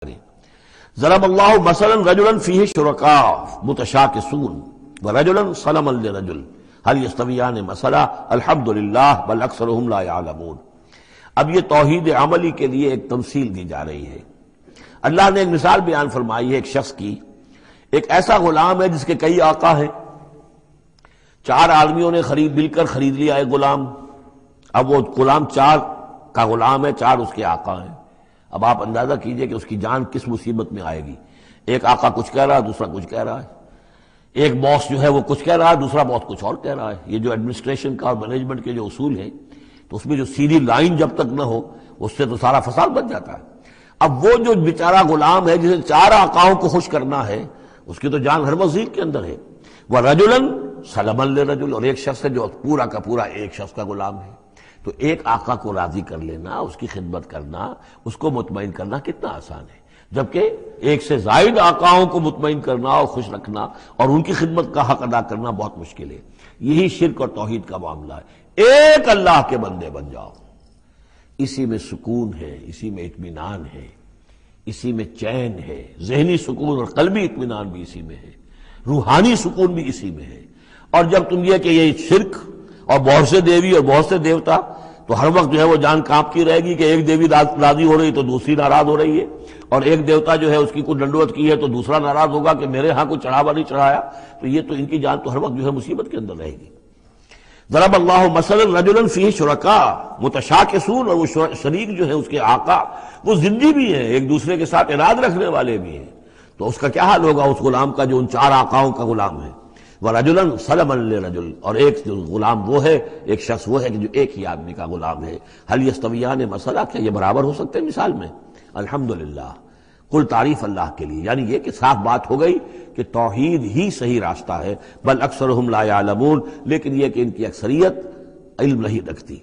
ضرب اللہ مثلا رجلا فیہ شرکاء متشاکسون ورجلا سلما لرجل هل یستویان مثلا الحمدللہ بل اکثرهم لا یعلمون۔ اب یہ توحید عملی کے لیے ایک تمثیل دی جا رہی ہے۔ اللہ نے ایک مثال بیان فرمائی ہے ایک شخص کی، ایک ایسا غلام ہے جس کے کئی آقا ہیں، چار آدمیوں نے مل کر خرید لیا ایک غلام۔ اب وہ غلام چار کا غلام ہے، چار اس کے آقا ہیں۔ اب آپ اندازہ کیجئے کہ اس کی جان کس مصیبت میں آئے گی۔ ایک آقا کچھ کہہ رہا ہے، دوسرا کچھ کہہ رہا ہے، ایک باس جو ہے وہ کچھ کہہ رہا ہے، دوسرا باس کچھ اور کہہ رہا ہے۔ یہ جو ایڈمنسٹریشن کا اور مینجمنٹ کے جو اصول ہیں تو اس میں جو سیدھی لائن جب تک نہ ہو اس سے تو سارا فساد بن جاتا ہے۔ اب وہ جو بیچارہ غلام ہے جسے چار آقاؤں کو خوش کرنا ہے، اس کی تو جان ہر وزیر کے اندر ہے۔ وَرَجُلًا سَلَمًا لِرَجُلٍ، اور ایک شخص ہے جو پورا کا پورا ایک شخص کا غلام ہے۔ تو ایک آقا کو راضی کر لینا، اس کی خدمت کرنا، اس کو مطمئن کرنا کتنا آسان ہے، جبکہ ایک سے زائد آقاؤں کو مطمئن کرنا اور خوش رکھنا اور ان کی خدمت کا حق ادا کرنا بہت مشکل ہے۔ یہی شرک اور توحید کا معاملہ ہے۔ ایک اللہ کے بندے بن جاؤ، اسی میں سکون ہے، اسی میں اطمینان ہے، اسی میں چین ہے، ذہنی سکون اور قلبی اطمینان بھی اسی میں ہے، روحانی سکون بھی اسی میں ہے۔ اور جب تم یہ کہ یہ شرک اور بہت سے دیوی اور بہت سے دیوتا، تو ہر وقت جو ہے وہ جان کانپتی رہے گی کہ ایک دیوی راضی ہو رہی تو دوسری ناراض ہو رہی ہے، اور ایک دیوتا جو ہے اس کی کوئی ڈنڈوت کی ہے تو دوسرا ناراض ہوگا کہ میرے ہاں کوئی چڑھاوا نہیں چڑھایا، تو یہ تو ان کی جان تو ہر وقت جو ہے مصیبت کے اندر رہے گی۔ ضرب اللہ مثلا رجلا فیہ شرکاء متشاکسون، اور وہ شریک جو ہے اس کے آقا وہ ضدی بھی ہیں، ایک دوسرے کے ساتھ اراد رکھنے والے بھی ہیں، تو اس کا کیا حال ہوگا اس غلام کا جو ان چار آقاؤں کا غلام ہے۔ وَرَجُلًا سَلَمًا لِرَجُلٍ، اور ایک جو غلام وہ ہے، ایک شخص وہ ہے کہ جو ایک ہی آدمی کا غلام ہے۔ هل يستویان مثلا، کیا یہ برابر ہو سکتے ہیں مثال میں؟ الحمدللہ، کل تعریف اللہ کے لیے، یعنی یہ کہ صاف بات ہو گئی کہ توحید ہی صحیح راستہ ہے، بل اکثرهم لا یعلمون، لیکن یہ کہ ان کی اکثریت علم نہیں رکھتی۔